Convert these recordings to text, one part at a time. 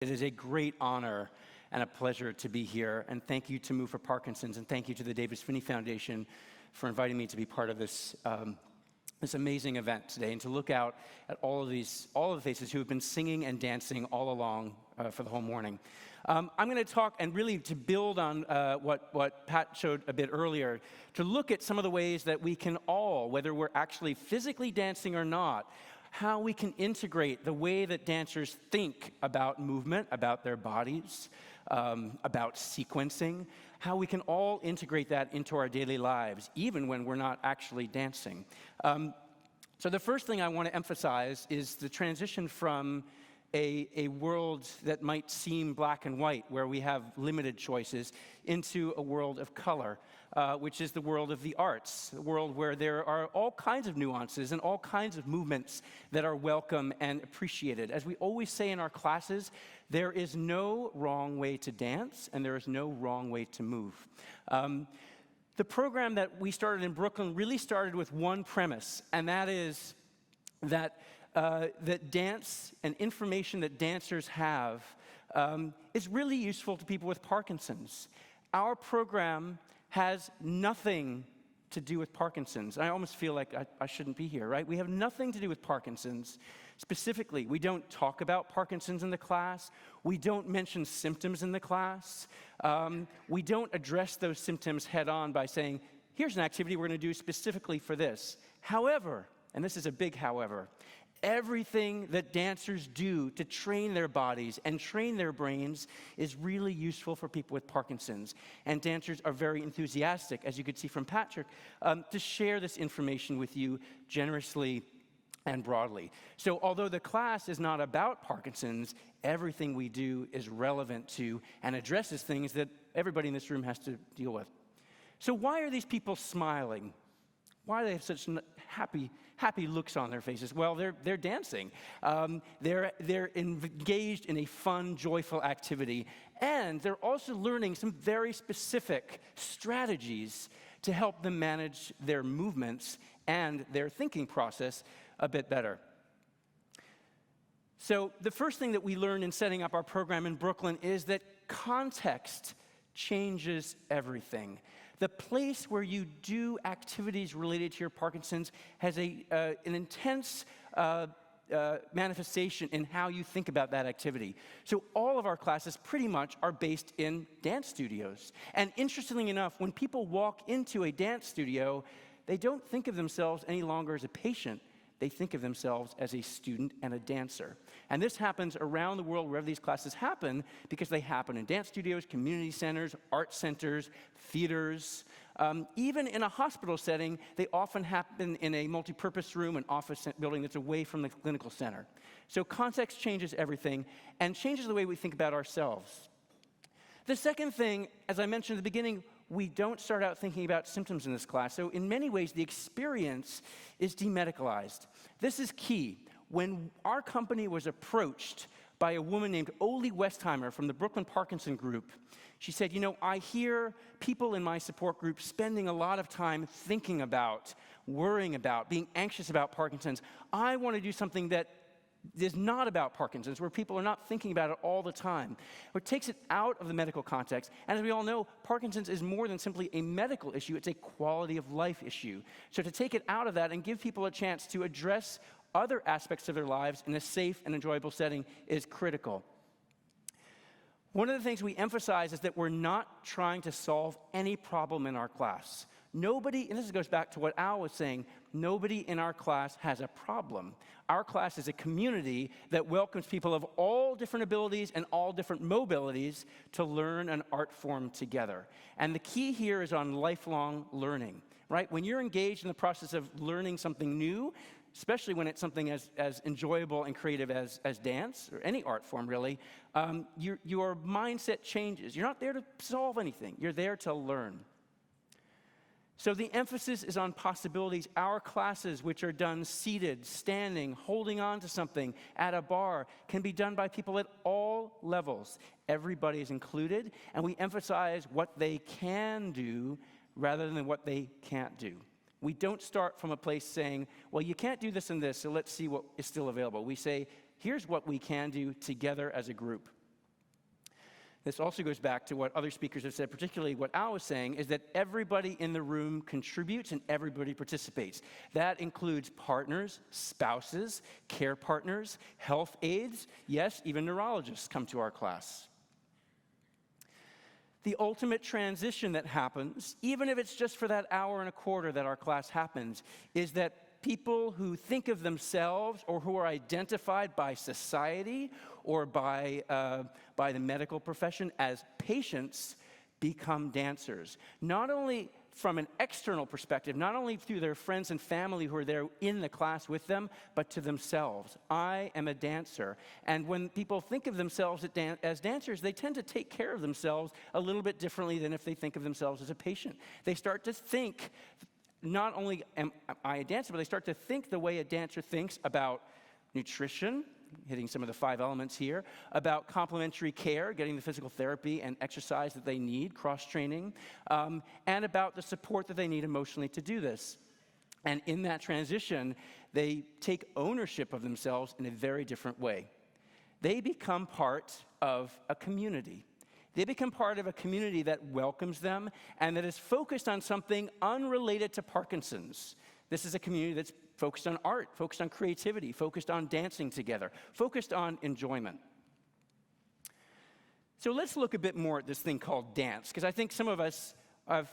It is a great honor and a pleasure to be here, and thank you to Move for Parkinson's, and thank you to the Davis Phinney Foundation for inviting me to be part of this this amazing event today, and to look out at all of the faces who have been singing and dancing all along for the whole morning. I'm going to talk, and really to build on what Pat showed a bit earlier, to look at some of the ways that we can all, whether we're actually physically dancing or not, how we can integrate the way that dancers think about movement, about their bodies, about sequencing, how we can all integrate that into our daily lives, even when we're not actually dancing. So the first thing I want to emphasize is the transition from a world that might seem black and white, where we have limited choices, into a world of color, which is the world of the arts, a world where there are all kinds of nuances and all kinds of movements that are welcome and appreciated. As we always say in our classes, there is no wrong way to dance, and there is no wrong way to move. The program that we started in Brooklyn really started with one premise, and that is that dance and information that dancers have is really useful to people with Parkinson's. Our program has nothing to do with Parkinson's. I almost feel like I shouldn't be here, right? We have nothing to do with Parkinson's. Specifically, we don't talk about Parkinson's in the class. We don't mention symptoms in the class. We don't address those symptoms head on by saying, here's an activity we're going to do specifically for this. However, and this is a big however, everything that dancers do to train their bodies and train their brains is really useful for people with Parkinson's. And dancers are very enthusiastic, as you could see from Patrick, to share this information with you generously and broadly. So although the class is not about Parkinson's, everything we do is relevant to and addresses things that everybody in this room has to deal with. So why are these people smiling? Why do they have such happy looks on their faces? Well, they're dancing. They're engaged in a fun, joyful activity, and they're also learning some very specific strategies to help them manage their movements and their thinking process a bit better. So the first thing that we learned in setting up our program in Brooklyn is that context changes everything. The place where you do activities related to your Parkinson's has an intense manifestation in how you think about that activity. So all of our classes pretty much are based in dance studios. And interestingly enough, when people walk into a dance studio, they don't think of themselves any longer as a patient. They think of themselves as a student and a dancer. And this happens around the world wherever these classes happen, because they happen in dance studios, community centers, art centers, theaters. Even in a hospital setting, they often happen in a multi-purpose room, an office building that's away from the clinical center. So context changes everything and changes the way we think about ourselves. The second thing, as I mentioned at the beginning, we don't start out thinking about symptoms in this class. So in many ways, the experience is demedicalized. This is key. When our company was approached by a woman named Oli Westheimer from the Brooklyn Parkinson Group, she said, I hear people in my support group spending a lot of time thinking about, worrying about, being anxious about Parkinson's. I want to do something that is not about Parkinson's, where people are not thinking about it all the time, where it takes it out of the medical context. And as we all know, Parkinson's is more than simply a medical issue, it's a quality of life issue. So to take it out of that and give people a chance to address other aspects of their lives in a safe and enjoyable setting is critical. One of the things we emphasize is that we're not trying to solve any problem in our class. Nobody, and this goes back to what Al was saying, nobody in our class has a problem. Our class is a community that welcomes people of all different abilities and all different mobilities to learn an art form together. And the key here is on lifelong learning, right? When you're engaged in the process of learning something new, especially when it's something as enjoyable and creative as dance, or any art form really, your mindset changes. You're not there to solve anything. You're there to learn. So the emphasis is on possibilities. Our classes, which are done seated, standing, holding on to something at a bar, can be done by people at all levels. Everybody is included, and we emphasize what they can do rather than what they can't do. We don't start from a place saying, well, you can't do this and this, so let's see what is still available. We say, here's what we can do together as a group. This also goes back to what other speakers have said, particularly what Al was saying, is that everybody in the room contributes and everybody participates. That includes partners, spouses, care partners, health aides, yes, even neurologists come to our class. The ultimate transition that happens, even if it's just for that hour and a quarter that our class happens, is that people who think of themselves or who are identified by society or by the medical profession as patients become dancers. Not only from an external perspective, not only through their friends and family who are there in the class with them, but to themselves. I am a dancer. And when people think of themselves as dancers, they tend to take care of themselves a little bit differently than if they think of themselves as a patient. They start to think, not only am I a dancer, but they start to think the way a dancer thinks about nutrition, hitting some of the 5 elements here, about complementary care, getting the physical therapy and exercise that they need, cross-training, and about the support that they need emotionally to do this. And in that transition, they take ownership of themselves in a very different way. They become part of a community. They become part of a community that welcomes them and that is focused on something unrelated to Parkinson's. This is a community that's focused on art, focused on creativity, focused on dancing together, focused on enjoyment. So let's look a bit more at this thing called dance, because I think some of us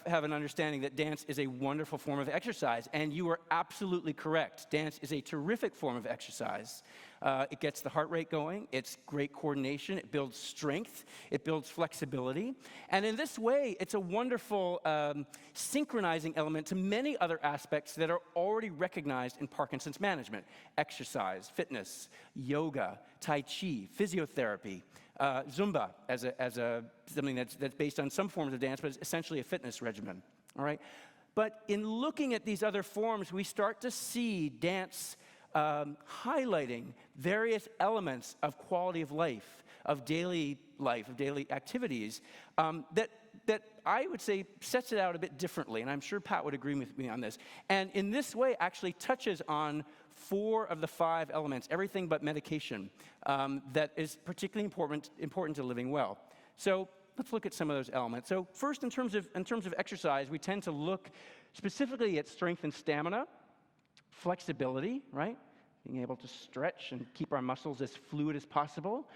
have an understanding that dance is a wonderful form of exercise, and you are absolutely correct. Dance is a terrific form of exercise. It gets the heart rate going, it's great coordination, it builds strength, it builds flexibility, and in this way, it's a wonderful synchronizing element to many other aspects that are already recognized in Parkinson's management: exercise, fitness, yoga, tai chi, physiotherapy, Zumba as something that's based on some forms of dance, but it's essentially a fitness regimen, all right? But in looking at these other forms, we start to see dance highlighting various elements of quality of life, of daily activities, that I would say sets it out a bit differently, and I'm sure Pat would agree with me on this. And in this way, actually touches on 4 of the 5 elements, everything but medication, that is particularly important to living well. So let's look at some of those elements. So first, in terms of exercise, we tend to look specifically at strength and stamina, flexibility, right? Being able to stretch and keep our muscles as fluid as possible.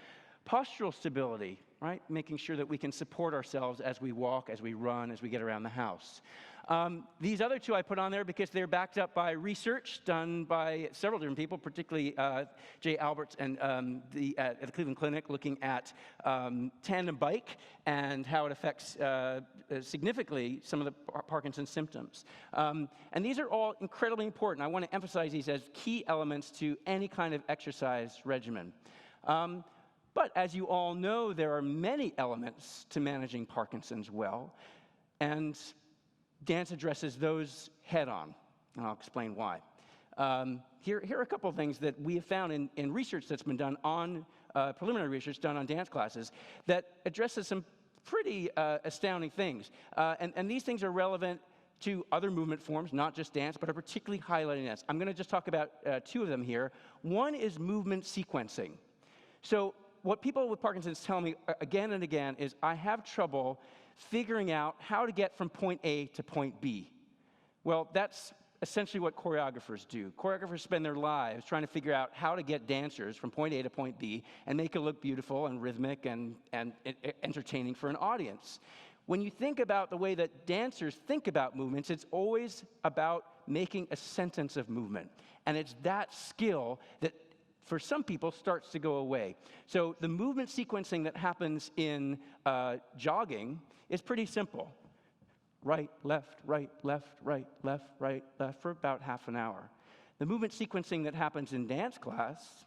Postural stability, right? Making sure that we can support ourselves as we walk, as we run, as we get around the house. These other 2 I put on there because they're backed up by research done by several different people, particularly Jay Alberts and at the Cleveland Clinic, looking at tandem bike and how it affects significantly some of the Parkinson's symptoms. And these are all incredibly important. I want to emphasize these as key elements to any kind of exercise regimen. But as you all know, there are many elements to managing Parkinson's well, and dance addresses those head on, and I'll explain why. Here are a couple of things that we have found in research that's been done on, preliminary research done on dance classes, that addresses some pretty astounding things. And these things are relevant to other movement forms, not just dance, but are particularly highlighting this. I'm going to just talk about 2 of them here. One is movement sequencing. So what people with Parkinson's tell me again and again is, I have trouble figuring out how to get from point A to point B. Well, that's essentially what choreographers do. Choreographers spend their lives trying to figure out how to get dancers from point A to point B and make it look beautiful and rhythmic and entertaining for an audience. When you think about the way that dancers think about movements, it's always about making a sentence of movement. And it's that skill that, for some people, starts to go away. So the movement sequencing that happens in jogging is pretty simple. Right, left, right, left, right, left, right, left, for about half an hour. The movement sequencing that happens in dance class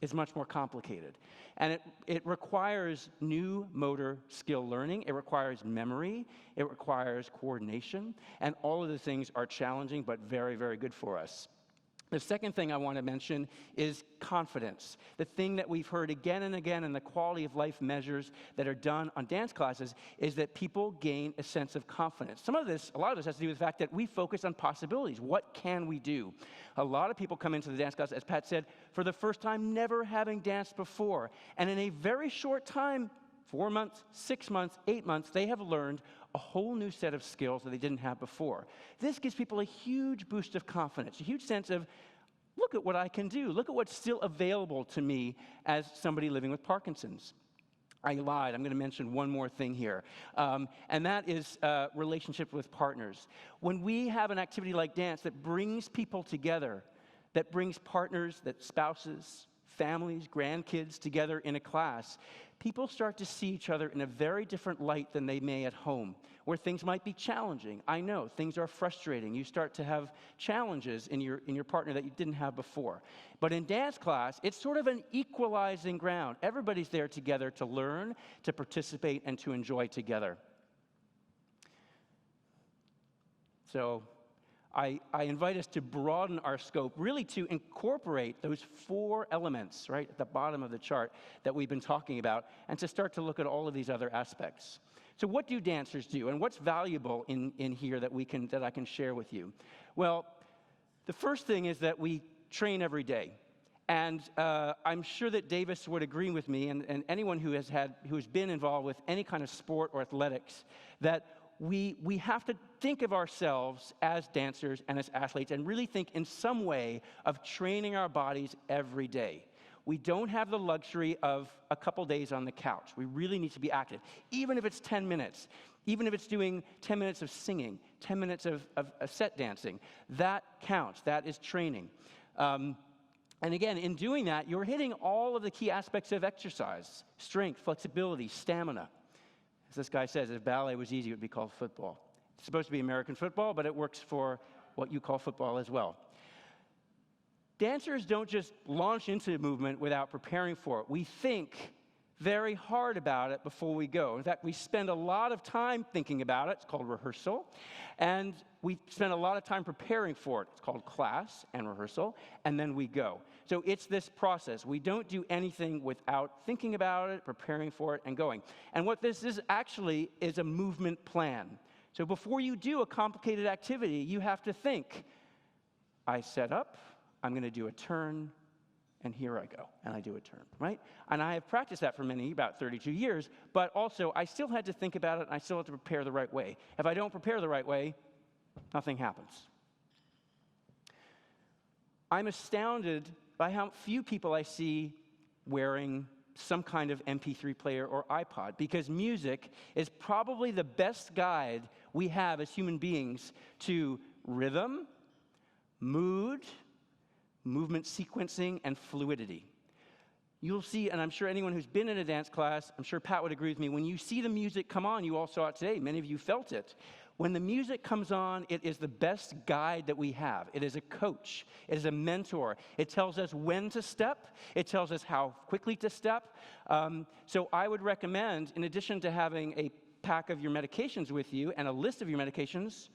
is much more complicated. And it requires new motor skill learning, it requires memory, it requires coordination, and all of the things are challenging but very, very good for us. The second thing I want to mention is confidence. The thing that we've heard again and again in the quality of life measures that are done on dance classes is that people gain a sense of confidence. A lot of this has to do with the fact that we focus on possibilities. What can we do? A lot of people come into the dance class, as Pat said, for the first time, never having danced before. And in a very short time, 4 months, 6 months, 8 months, they have learned a whole new set of skills that they didn't have before. This gives people a huge boost of confidence, a huge sense of, look at what I can do. Look at what's still available to me as somebody living with Parkinson's. I lied. I'm going to mention one more thing here, and that is relationship with partners. When we have an activity like dance that brings people together, that brings partners, that spouses, families, grandkids together in a class, people start to see each other in a very different light than they may at home, where things might be challenging. I know, things are frustrating. You start to have challenges in your partner that you didn't have before. But in dance class, it's sort of an equalizing ground. Everybody's there together to learn, to participate, and to enjoy together. So I invite us to broaden our scope, really to incorporate those 4 elements right at the bottom of the chart that we've been talking about, and to start to look at all of these other aspects. So what do dancers do, and what's valuable in here that I can share with you? Well, the first thing is that we train every day. And I'm sure that Davis would agree with me, and anyone who has been involved with any kind of sport or athletics, that we have to think of ourselves as dancers and as athletes and really think in some way of training our bodies every day. We don't have the luxury of a couple days on the couch. We really need to be active, even if it's 10 minutes, even if it's doing 10 minutes of singing, 10 minutes of set dancing. That counts. That is training. And again, in doing that, you're hitting all of the key aspects of exercise: strength, flexibility, stamina. As this guy says, if ballet was easy, it would be called football. It's supposed to be American football, but it works for what you call football as well. Dancers don't just launch into movement without preparing for it. We think very hard about it before we go. In fact, we spend a lot of time thinking about it. It's called rehearsal. And we spend a lot of time preparing for it. It's called class and rehearsal. And then we go. So it's this process. We don't do anything without thinking about it, preparing for it, and going. And what this is actually is a movement plan. So before you do a complicated activity, you have to think, I set up, I'm going to do a turn, and here I go, and I do a turn, right? And I have practiced that for about 32 years, but also I still had to think about it, and I still had to prepare the right way. If I don't prepare the right way, nothing happens. I'm astounded by how few people I see wearing some kind of MP3 player or iPod, because music is probably the best guide we have as human beings to rhythm, mood, movement sequencing, and fluidity. You'll see, and I'm sure anyone who's been in a dance class, I'm sure Pat would agree with me, when you see the music come on, you all saw it today, many of you felt it. When the music comes on, it is the best guide that we have. It is a coach. It is a mentor. It tells us when to step. It tells us how quickly to step. So I would recommend, in addition to having a pack of your medications with you and a list of your medications,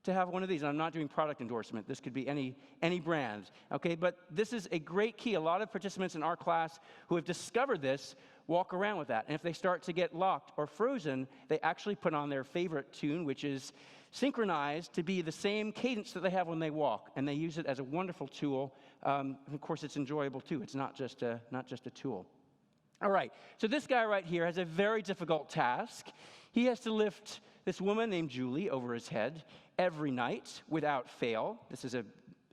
to have one of these. And I'm not doing product endorsement. This could be any brand, okay? But this is a great key. A lot of participants in our class who have discovered this walk around with that. And if they start to get locked or frozen, they actually put on their favorite tune, which is synchronized to be the same cadence that they have when they walk. And they use it as a wonderful tool. And of course, it's enjoyable too. It's not just a tool. All right, so this guy right here has a very difficult task. He has to lift this woman named Julie over his head every night without fail. This is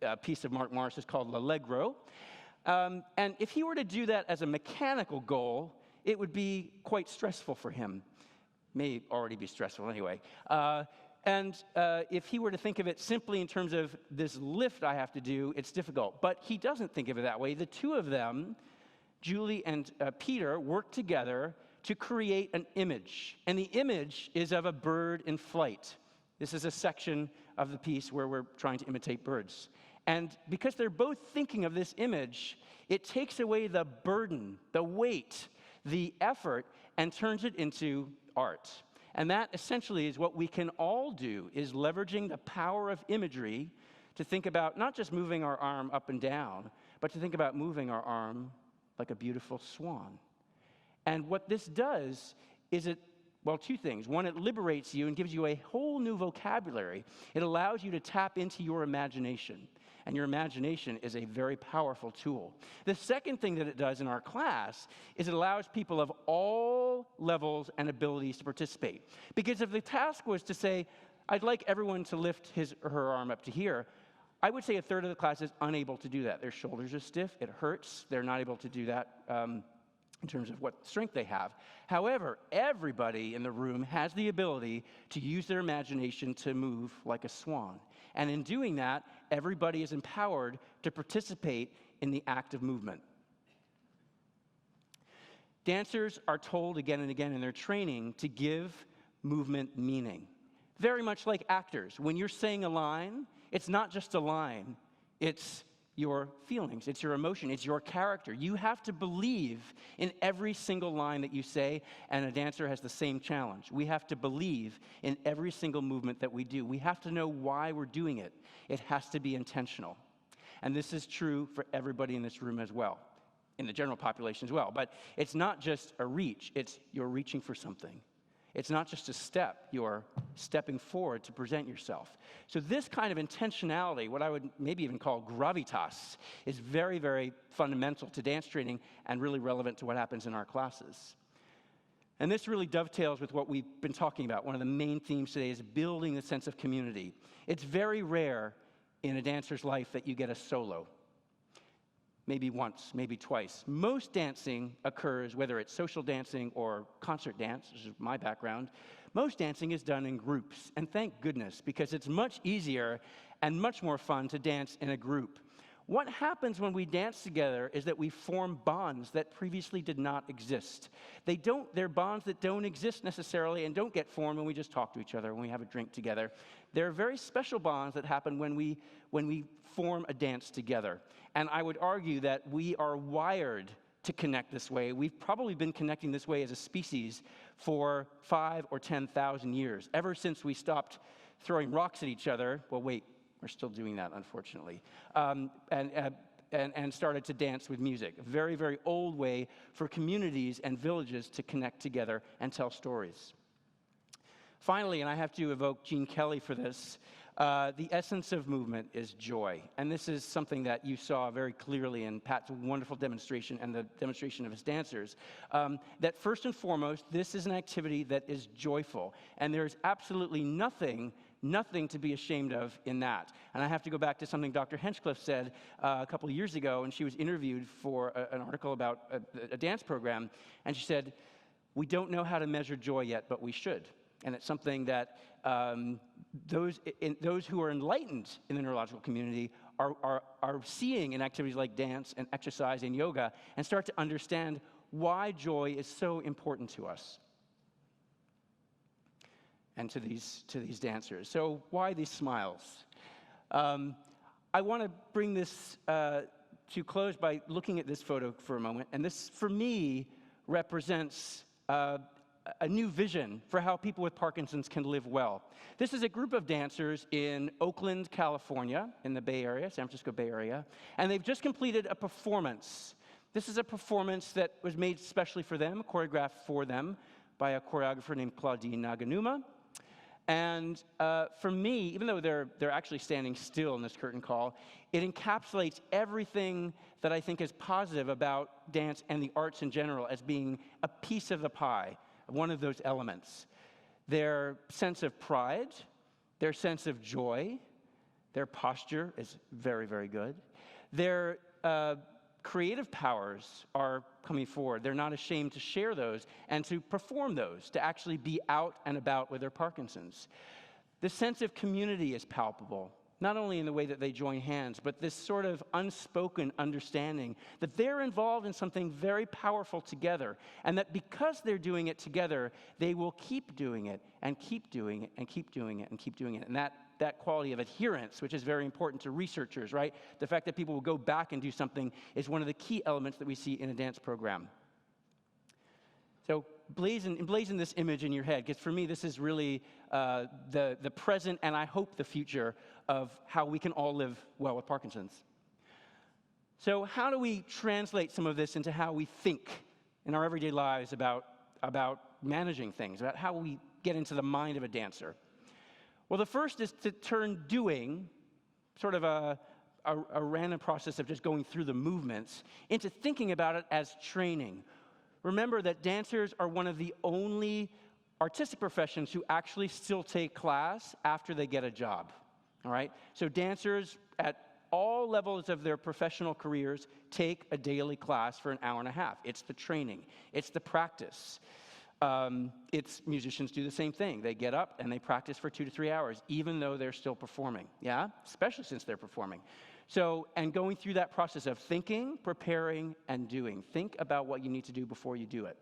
a piece of Mark Morris's called L'Allegro. And if he were to do that as a mechanical goal, it would be quite stressful for him. May already be stressful anyway. And if he were to think of it simply in terms of this lift I have to do, it's difficult. But he doesn't think of it that way. The two of them, Julie and Peter, work together to create an image. And the image is of a bird in flight. This is a section of the piece where we're trying to imitate birds. And because they're both thinking of this image, it takes away the burden, the weight, the effort, and turns it into art. And that essentially is what we can all do, is leveraging the power of imagery to think about not just moving our arm up and down, but to think about moving our arm like a beautiful swan. And what this does is well, two things. One, it liberates you and gives you a whole new vocabulary. It allows you to tap into your imagination. And your imagination is a very powerful tool. The second thing that it does in our class is it allows people of all levels and abilities to participate. Because if the task was to say, I'd like everyone to lift his or her arm up to here, I would say a third of the class is unable to do that. Their shoulders are stiff, it hurts, they're not able to do that in terms of what strength they have. However, everybody in the room has the ability to use their imagination to move like a swan. And in doing that, everybody is empowered to participate in the act of movement. Dancers are told again and again in their training to give movement meaning. Very much like actors. When you're saying a line, it's not just a line. It's your feelings, it's your emotion, it's your character. You have to believe in every single line that you say, and a dancer has the same challenge. We have to believe in every single movement that we do. We have to know why we're doing it. It has to be intentional. And this is true for everybody in this room as well, in the general population as well. But it's not just a reach, it's you're reaching for something. It's not just a step, you're stepping forward to present yourself. So this kind of intentionality, what I would maybe even call gravitas, is very, very fundamental to dance training and really relevant to what happens in our classes. And this really dovetails with what we've been talking about. One of the main themes today is building the sense of community. It's very rare in a dancer's life that you get a solo. Maybe once, maybe twice. Most dancing occurs, whether it's social dancing or concert dance, which is my background, most dancing is done in groups. And thank goodness, because it's much easier and much more fun to dance in a group. What happens when we dance together is that we form bonds that previously did not exist. They're bonds that don't exist necessarily and don't get formed when we just talk to each other, when we have a drink together. They're very special bonds that happen when we form a dance together. And I would argue that we are wired to connect this way. We've probably been connecting this way as a species for 5,000 or 10,000 years, ever since we stopped throwing rocks at each other. Well, wait, we're still doing that, unfortunately, and started to dance with music. A very, very old way for communities and villages to connect together and tell stories. Finally, and I have to evoke Gene Kelly for this, the essence of movement is joy. And this is something that you saw very clearly in Pat's wonderful demonstration and the demonstration of his dancers. That first and foremost, this is an activity that is joyful. And there's absolutely nothing to be ashamed of in that. And I have to go back to something Dr. Henchcliffe said a couple of years ago when she was interviewed for an article about a dance program. And she said, "We don't know how to measure joy yet, but we should." And it's something that those who are enlightened in the neurological community are seeing in activities like dance and exercise and yoga and start to understand why joy is so important to us and to these dancers. So why these smiles? I want to bring this to close by looking at this photo for a moment. And this, for me, represents a new vision for how people with Parkinson's can live well. This is a group of dancers in Oakland, California, in the Bay Area, San Francisco Bay Area, and they've just completed a performance. This is a performance that was made specially for them, choreographed for them by a choreographer named Claudine Naganuma. And for me, even though they're actually standing still in this curtain call, it encapsulates everything that I think is positive about dance and the arts in general as being a piece of the pie, one of those elements. Their sense of pride, their sense of joy, their posture is very, very good. Their creative powers are coming forward. They're not ashamed to share those and to perform those, to actually be out and about with their Parkinson's. The sense of community is palpable, not only in the way that they join hands, but this sort of unspoken understanding that they're involved in something very powerful together, and that because they're doing it together, they will keep doing it, and keep doing it, and keep doing it, and keep doing it. And that quality of adherence, which is very important to researchers, right? The fact that people will go back and do something is one of the key elements that we see in a dance program. So emblazon this image in your head, because for me, this is really the present and I hope the future of how we can all live well with Parkinson's. So how do we translate some of this into how we think in our everyday lives about managing things, about how we get into the mind of a dancer? Well, the first is to turn doing, sort of a random process of just going through the movements, into thinking about it as training. Remember that dancers are one of the only artistic professions who actually still take class after they get a job, all right? So dancers at all levels of their professional careers take a daily class for an hour and a half. It's the training. It's the practice. Musicians do the same thing. They get up and they practice for 2 to 3 hours, even though they're still performing, yeah? Especially since they're performing. So, and going through that process of thinking, preparing, and doing. Think about what you need to do before you do it.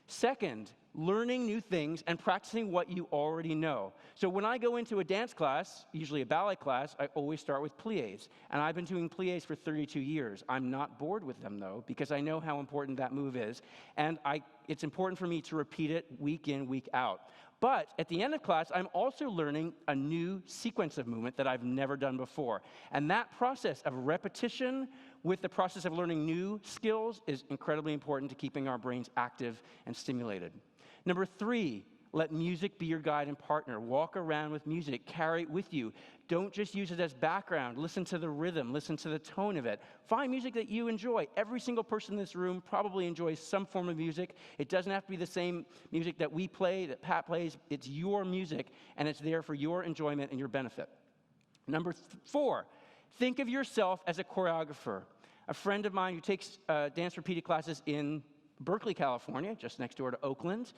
Second, learning new things and practicing what you already know. So when I go into a dance class, usually a ballet class, I always start with pliés. And I've been doing pliés for 32 years. I'm not bored with them, though, because I know how important that move is. And it's important for me to repeat it week in, week out. But at the end of class, I'm also learning a new sequence of movement that I've never done before. And that process of repetition with the process of learning new skills is incredibly important to keeping our brains active and stimulated. Number 3, let music be your guide and partner. Walk around with music, carry it with you. Don't just use it as background. Listen to the rhythm, listen to the tone of it. Find music that you enjoy. Every single person in this room probably enjoys some form of music. It doesn't have to be the same music that we play, that Pat plays. It's your music, and it's there for your enjoyment and your benefit. Number 4, think of yourself as a choreographer. A friend of mine who takes dance repeated classes in Berkeley, California, just next door to Oakland,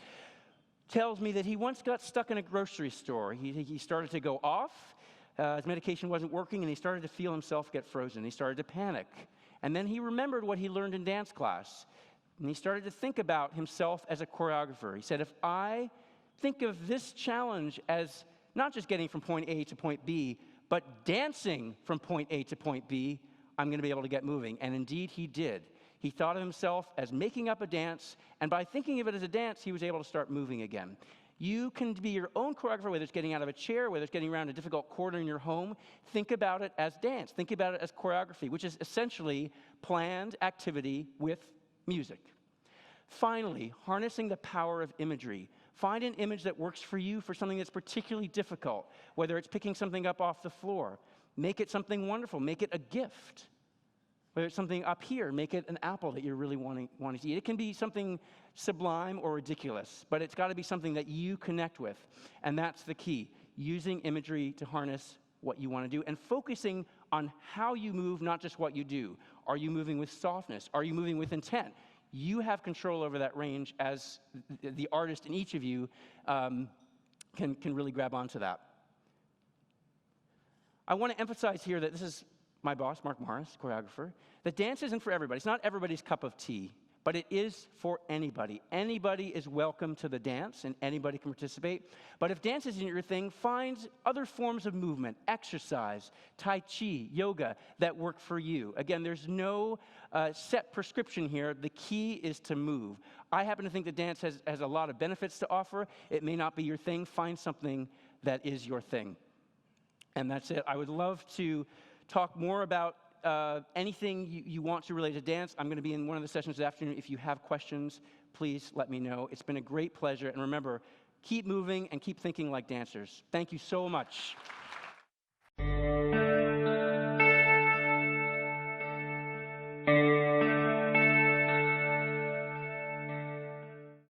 tells me that he once got stuck in a grocery store. He started to go off. His medication wasn't working, and he started to feel himself get frozen. He started to panic. And then he remembered what he learned in dance class. And he started to think about himself as a choreographer. He said, if I think of this challenge as not just getting from point A to point B, but dancing from point A to point B, I'm going to be able to get moving. And indeed, he did. He thought of himself as making up a dance, and by thinking of it as a dance, he was able to start moving again. You can be your own choreographer, whether it's getting out of a chair, whether it's getting around a difficult corner in your home. Think about it as dance. Think about it as choreography, which is essentially planned activity with music. Finally, harnessing the power of imagery. Find an image that works for you for something that's particularly difficult, whether it's picking something up off the floor. Make it something wonderful. Make it a gift. Whether it's something up here, make it an apple that you're really wanting to eat. It can be something sublime or ridiculous, but it's got to be something that you connect with. And that's the key, using imagery to harness what you want to do and focusing on how you move, not just what you do. Are you moving with softness? Are you moving with intent? You have control over that range as the artist in each of you can really grab onto that. I want to emphasize here that this is my boss, Mark Morris, choreographer, that dance isn't for everybody. It's not everybody's cup of tea, but it is for anybody. Anybody is welcome to the dance, and anybody can participate. But if dance isn't your thing, find other forms of movement, exercise, tai chi, yoga, that work for you. Again, there's no set prescription here. The key is to move. I happen to think that dance has a lot of benefits to offer. It may not be your thing. Find something that is your thing. And that's it. I would love to talk more about anything you want to relate to dance. I'm going to be in one of the sessions this afternoon. If you have questions, please let me know. It's been a great pleasure. And remember, keep moving and keep thinking like dancers. Thank you so much.